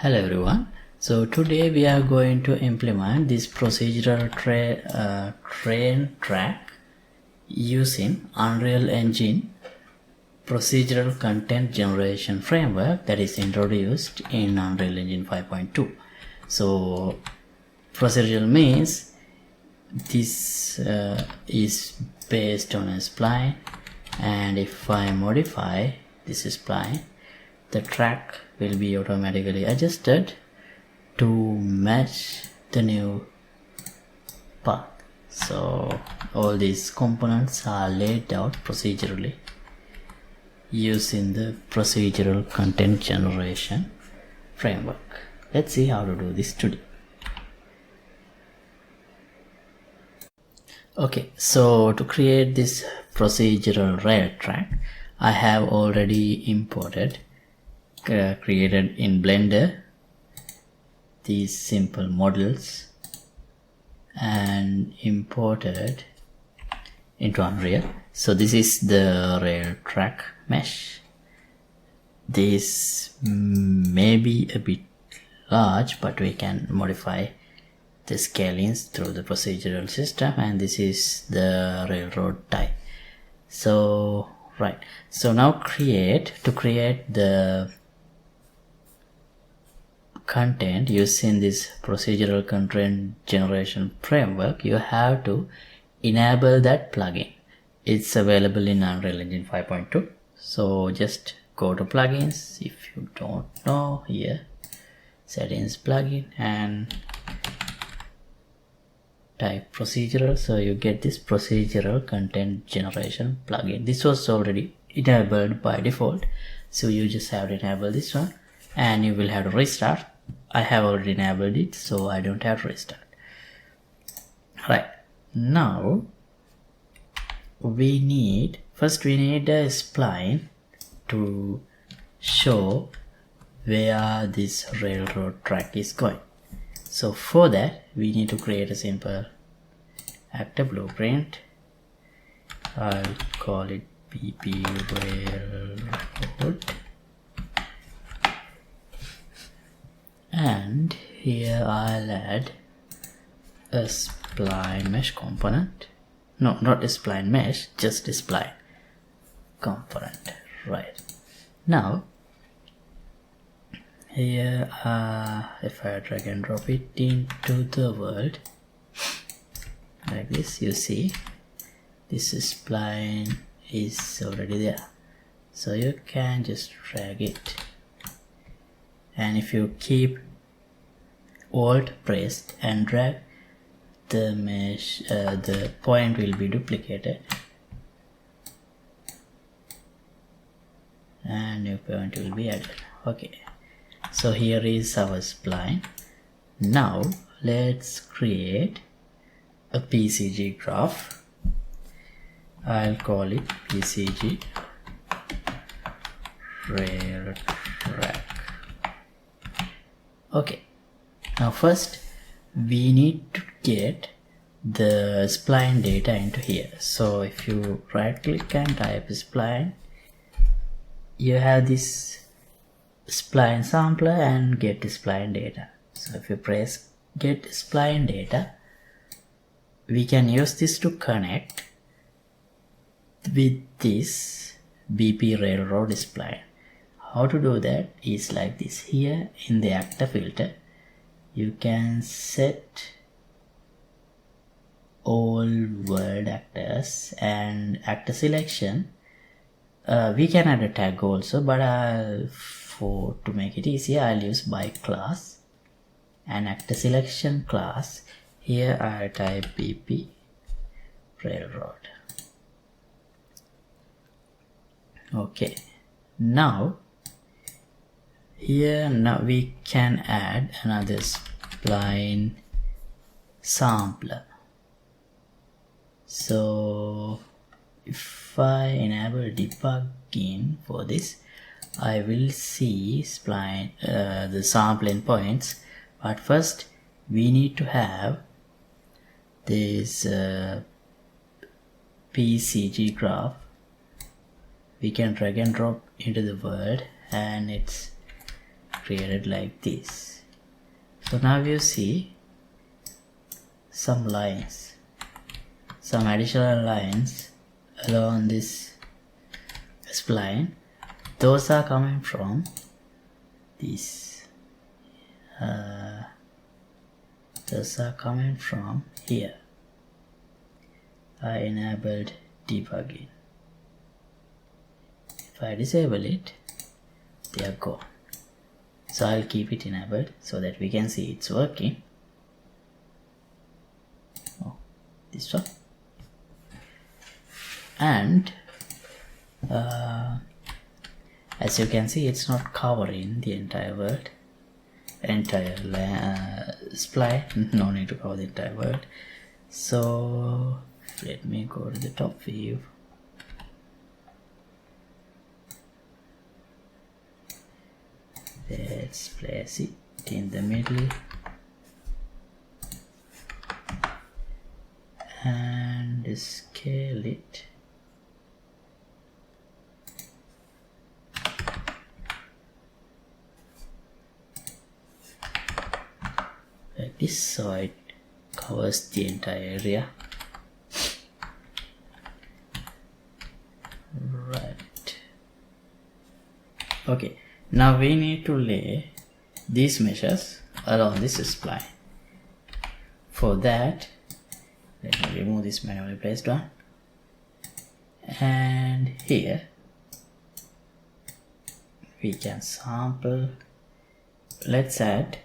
Hello everyone. So today we are going to implement this procedural train track using Unreal Engine procedural content generation framework that is introduced in Unreal Engine 5.2. So procedural means this is based on a spline, and if I modify this spline, the track will be automatically adjusted to match the new path. So all these components are laid out procedurally using the procedural content generation framework. Let's see how to do this today. Okay, so to create this procedural rail track, I have already imported created in Blender these simple models and imported into Unreal. So this is the rail track mesh. This may be a bit large, but we can modify the scalings through the procedural system, and this is the railroad tie. So right, so now to create the content using this procedural content generation framework, you have to enable that plugin. It's available in Unreal Engine 5.2. so just go to plugins. If you don't know, here settings, plugin, and type procedural, so you get this procedural content generation plugin. This was already enabled by default, so you just have to enable this one and you will have to restart. I have already enabled it, so I don't have to restart. Right, now we need a spline to show where this railroad track is going. So for that, we need to create a simple actor blueprint. I'll call it BP railroad, and here I'll add a spline mesh component. No, not a spline mesh, just a spline component. Right, now here if I drag and drop it into the world like this, you see this spline is already there, so you can just drag it, and if you keep Alt pressed and drag, the mesh, the point will be duplicated and new point will be added. Okay, so here is our spline. Now let's create a PCG graph. I'll call it PCG rail track. Okay, now first we need to get the spline data into here. So if you right click and type spline, you have this spline sampler and get spline data. So if you press get spline data, we can use this to connect with this BP railroad spline. How to do that is like this. Here in the actor filter, you can set all world actors and actor selection. We can add a tag also, but to make it easier, I'll use by class and actor selection class. Here I type BP railroad. Okay, now here we can add another spline sampler. So if I enable debugging for this, I will see spline the sampling points, but first we need to have this PCG graph. We can drag and drop into the world, and it's created like this. So now you see some lines, some additional lines along this spline. Those are coming from this. Those are coming from here. I enabled debugging. If I disable it, they are gone. So I'll keep it enabled so that we can see it's working. Oh, this one. And as you can see, it's not covering the entire world, entire spline. No need to cover the entire world. So let me go to the top view. Let's place it in the middle and scale it. Like this, so it covers the entire area. Right. Okay, now we need to lay these meshes along this spline. For that, let me remove this manually placed one, and here we can sample. Let's add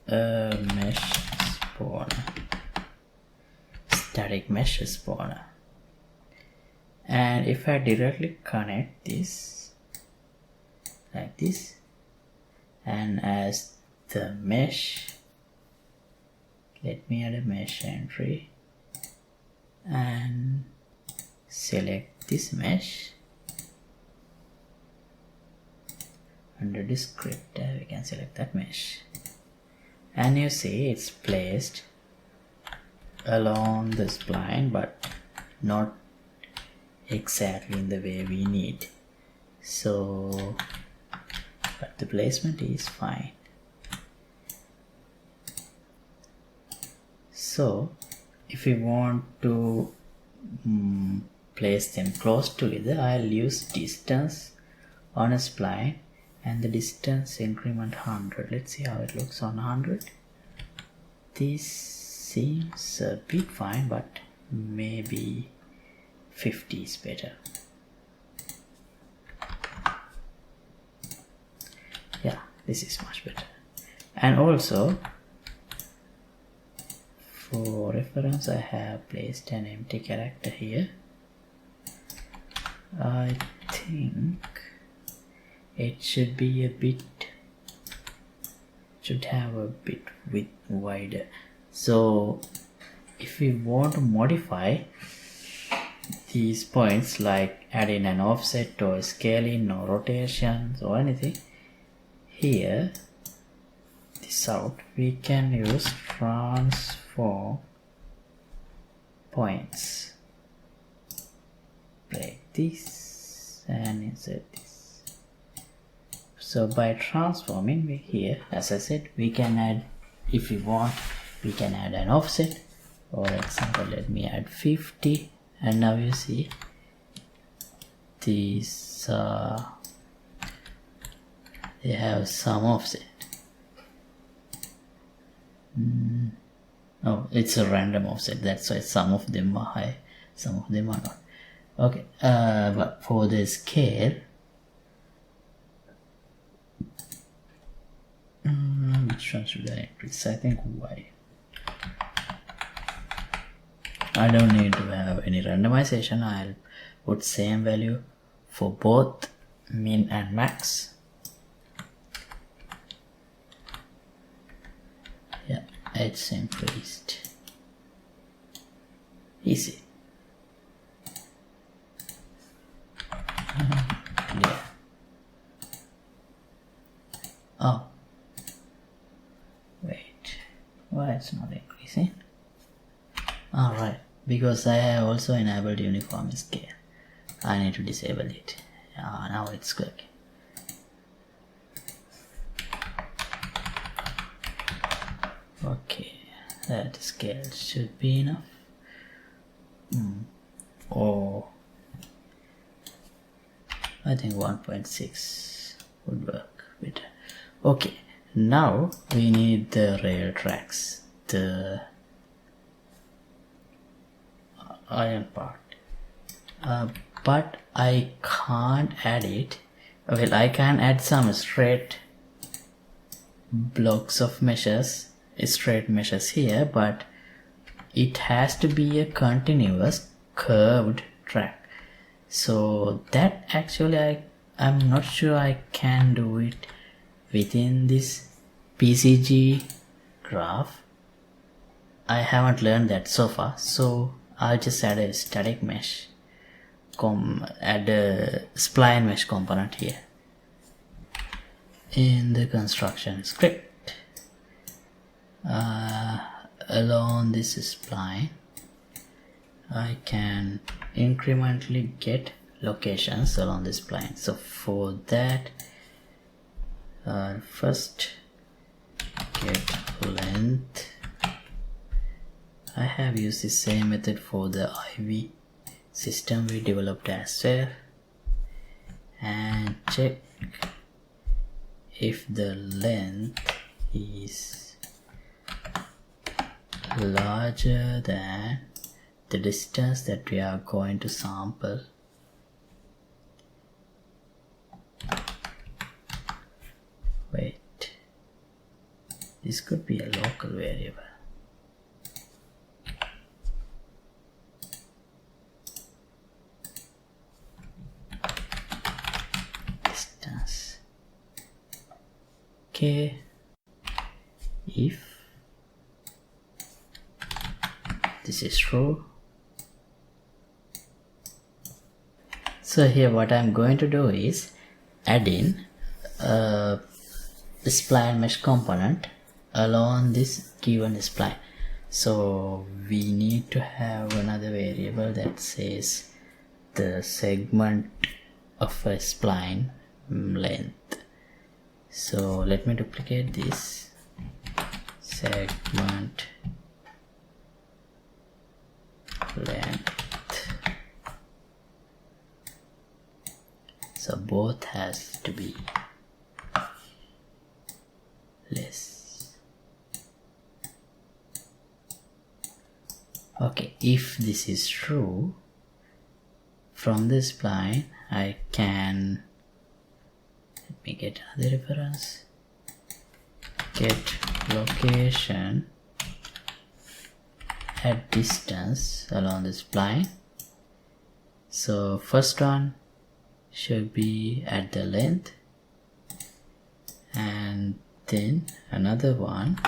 a mesh spawner, static mesh spawner, and if I directly connect this like this, and as the mesh, let me add a mesh entry and select this mesh. Under descriptor we can select that mesh, and you see it's placed along the spline but not exactly in the way we need. So but the placement is fine. So if we want to place them close together, I'll use distance on a spline and the distance increment 100. Let's see how it looks on 100. This seems a bit fine, but maybe 50 is better. Yeah, this is much better. And also for reference, I have placed an empty character here. I think it should be a bit, should have a bit width wider. So if we want to modify these points, like adding an offset or scaling or rotations or anything, here this out, we can use transform points like this and insert this. So by transforming, we here, as I said, we can add, if we want, we can add an offset. For example, let me add 50, and now you see these they have some offset. Oh, it's a random offset, that's why some of them are high, some of them are not. Okay, but for the scale, which one should I increase? I think Y. I don't need to have any randomization. I'll put same value for both min and max. Yeah, it's increased. Easy. Yeah. Oh. Wait. Why it's not increasing? Alright. Because I have also enabled uniform scale. I need to disable it. Now it's good. Okay, that scale should be enough. Or I think 1.6 would work better. Okay, now we need the rail tracks, the iron part, but I can't add it. Well, I can add some straight blocks of meshes, straight meshes here, but it has to be a continuous curved track. So that actually I'm not sure I can do it within this PCG graph. I haven't learned that so far, so I'll just add a static mesh, add a spline mesh component here in the construction script. Along this spline I can incrementally get locations along this spline. So for that, first get length. I have used the same method for the IV system we developed as well, and check if the length is larger than the distance that we are going to sample. Wait, this could be a local variable. Distance. Okay, if this is true, so here what I'm going to do is add in a spline mesh component along this given spline. So we need to have another variable that says the segment of a spline length. So let me duplicate this segment length. So both has to be less. Okay, if this is true, from this spline I can, let me get another reference, get location at distance along the spline. So first one should be at the length, and then another one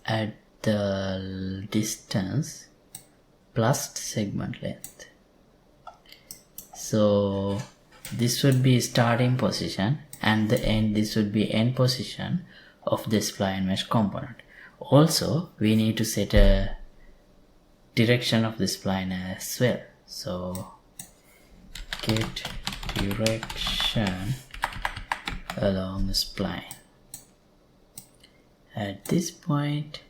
at the distance plus segment length. So this would be starting position, and the end, this would be end position of the spline mesh component. Also we need to set a direction of the spline as well. So get direction along the spline at this point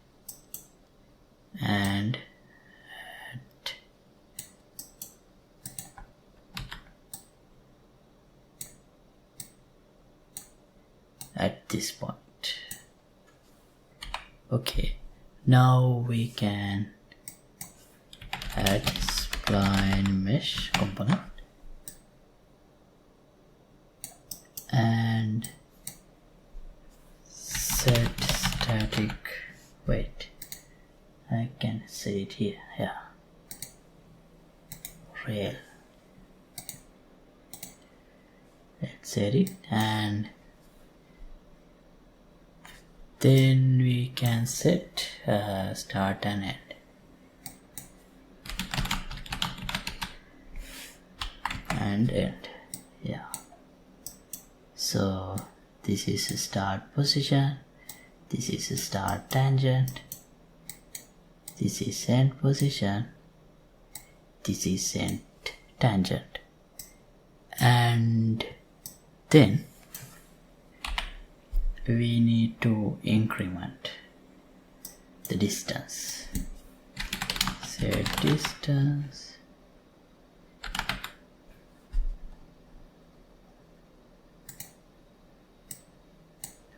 and at this point. Okay, now we can add spline mesh component and set static, wait, I can say it here, yeah, rail. Let's set it, and then we can set start and end. And end, yeah. So this is a start position, this is a start tangent, this is end position, this is end tangent, and then we need to increment the distance. Set distance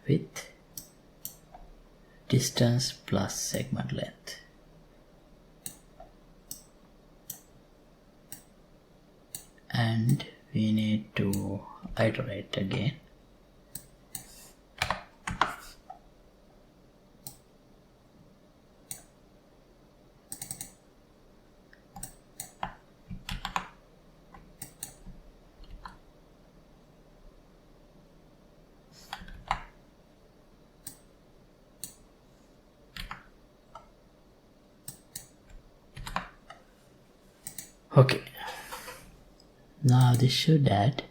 with distance plus segment length. And we need to iterate again. Okay, now this should add.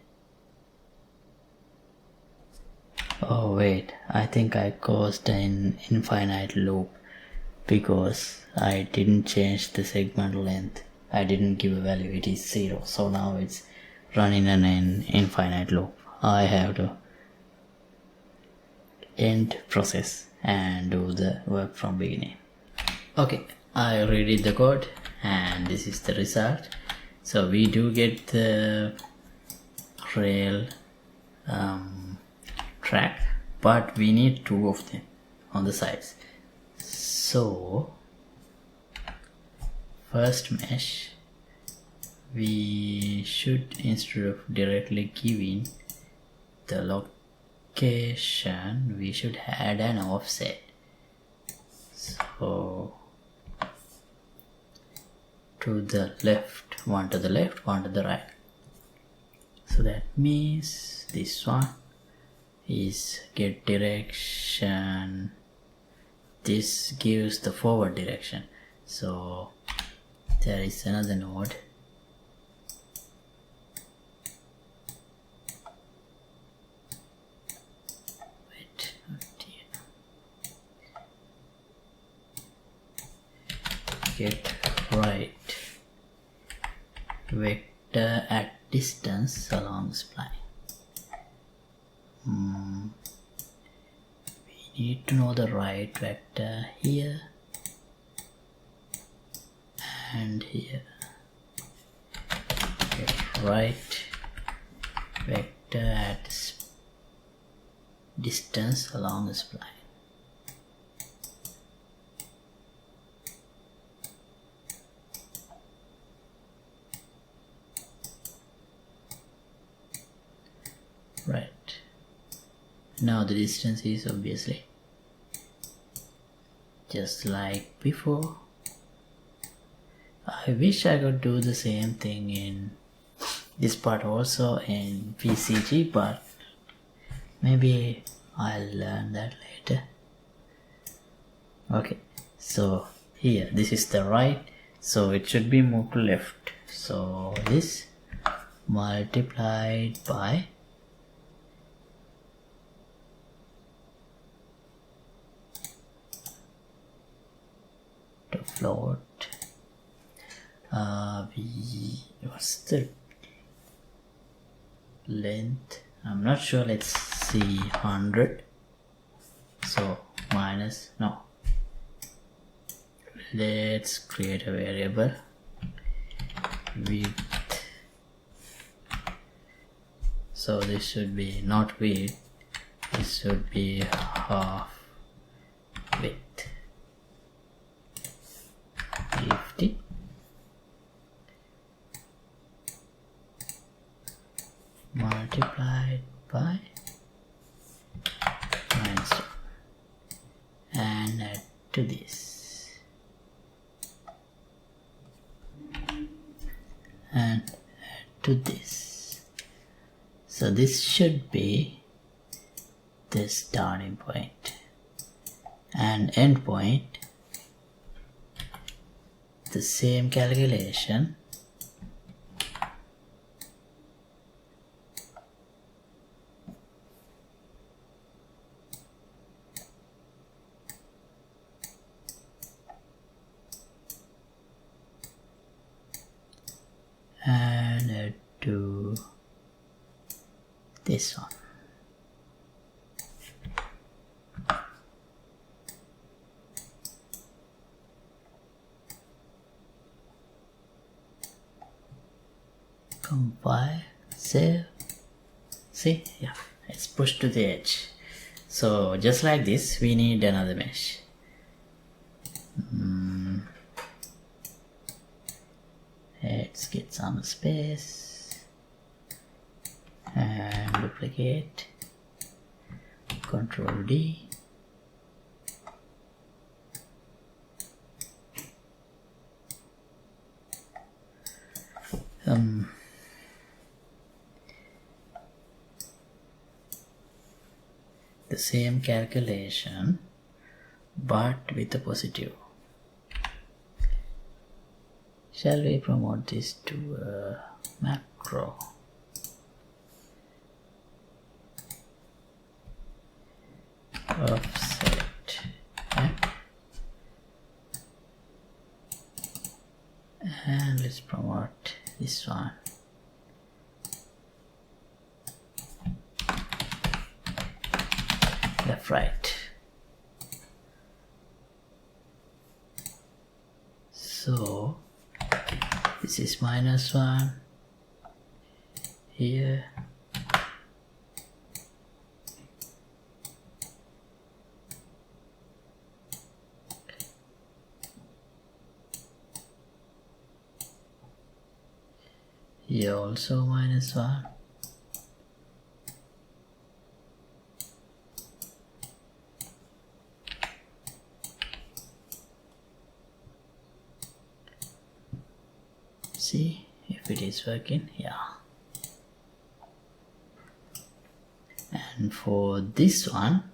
Oh wait, I think I caused an infinite loop because I didn't change the segment length. I didn't give a value, it is 0, so now it's running an infinite loop. I have to end process and do the work from beginning. Okay, I redid the code and this is the result. So we do get the rail track, but we need 2 of them on the sides. So first mesh, we should, instead of directly giving the location, we should add an offset. So to the left, one to the left, one to the right. So that means this one is get direction, this gives the forward direction. So there is another node. Wait, oh dear. Get right vector at distance along spline. We need to know the right vector here and here. Get right vector at distance along the spline. Right, now the distance is obviously just like before. I wish I could do the same thing in this part also in PCG, but maybe I'll learn that later. Okay, so here this is the right, so it should be moved to left. So this multiplied by the float. What's the length? I'm not sure. Let's see, 100. So minus, no. Let's create a variable width. So this should be not width. This should be half width. 50. Multiplied by -2 and add to this and add to this. So this should be the starting point and end point. The same calculation and add to this one. compile, save. See, yeah, it's pushed to the edge. So just like this, we need another mesh. Let's get some space and duplicate. Control D. The same calculation but with a positive. Shall we promote this to a macro? Offset. And let's promote this one. Left, right. So this is -1 here. Here also -1. See if it is working. Yeah. And for this one,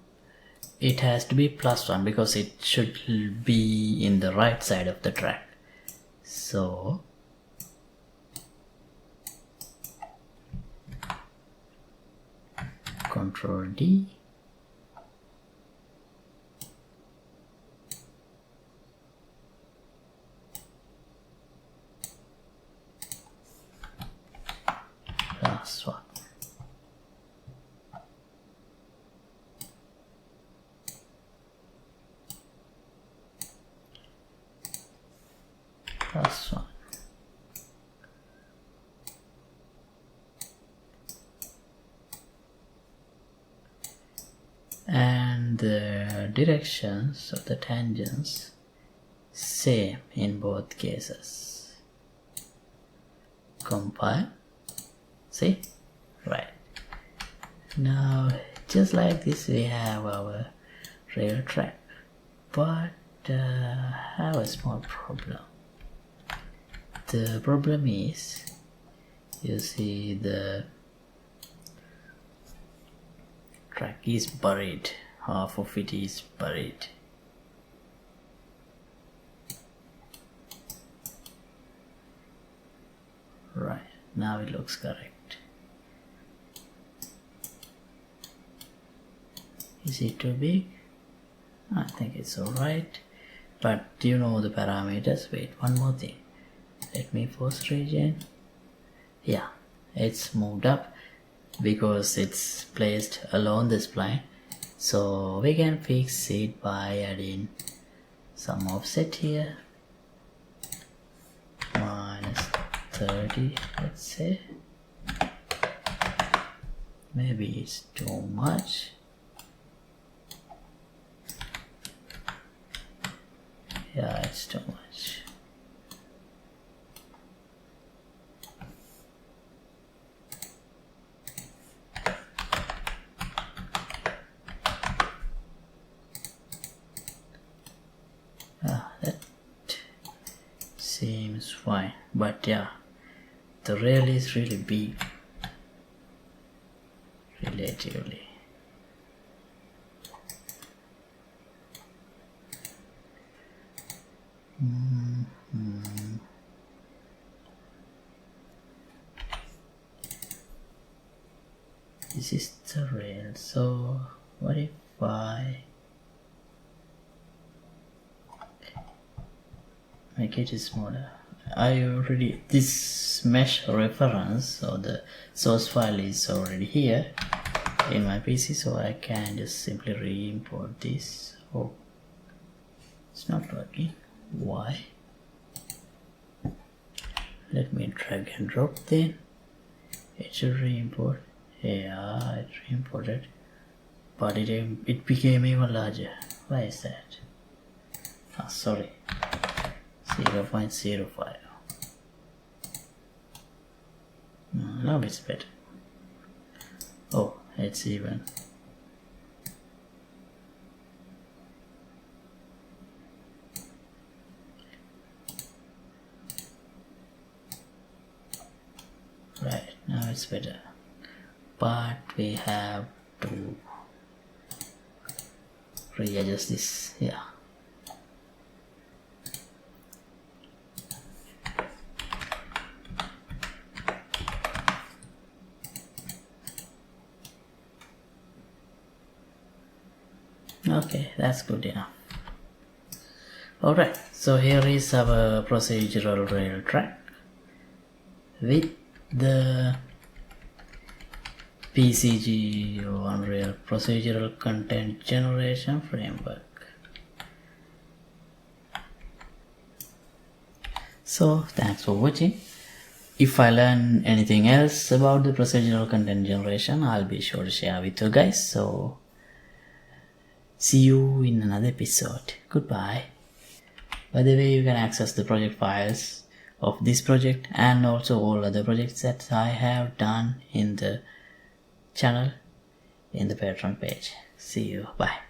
it has to be +1 because it should be in the right side of the track. So Control D. +1. +1. And the directions of the tangents same in both cases. Compile. See? Right. Now just like this we have our rail track, but have a small problem. The problem is, you see the track is buried, half of it is buried. Right, now it looks correct. Is it too big? I think it's alright, but you know the parameters. Wait, one more thing. Let me force region. Yeah, it's moved up because it's placed along the spline. So we can fix it by adding some offset here. -30, let's say. Maybe it's too much. Yeah, it's too much. That seems fine, but yeah, the rail is really big relatively. This is the rail, so what if I make it smaller? I already, this mesh reference or the source file is already here in my PC, so I can just simply re-import this. Oh, it's not working. Why? Let me drag and drop then. It should re-import. Yeah, it re-imported, but it became even larger. Why is that? Oh, sorry, 0.05. Now it's better. Oh, it's even. Right, now it's better, but we have to readjust this. Yeah, okay, that's good enough. Alright, so here is our procedural rail track with the PCG or Unreal Procedural Content Generation framework. So thanks for watching. If I learn anything else about the procedural content generation, I'll be sure to share with you guys. So see you in another episode. Goodbye. By the way, you can access the project files of this project and also all other projects that I have done in the channel in the Patreon page. See you. Bye.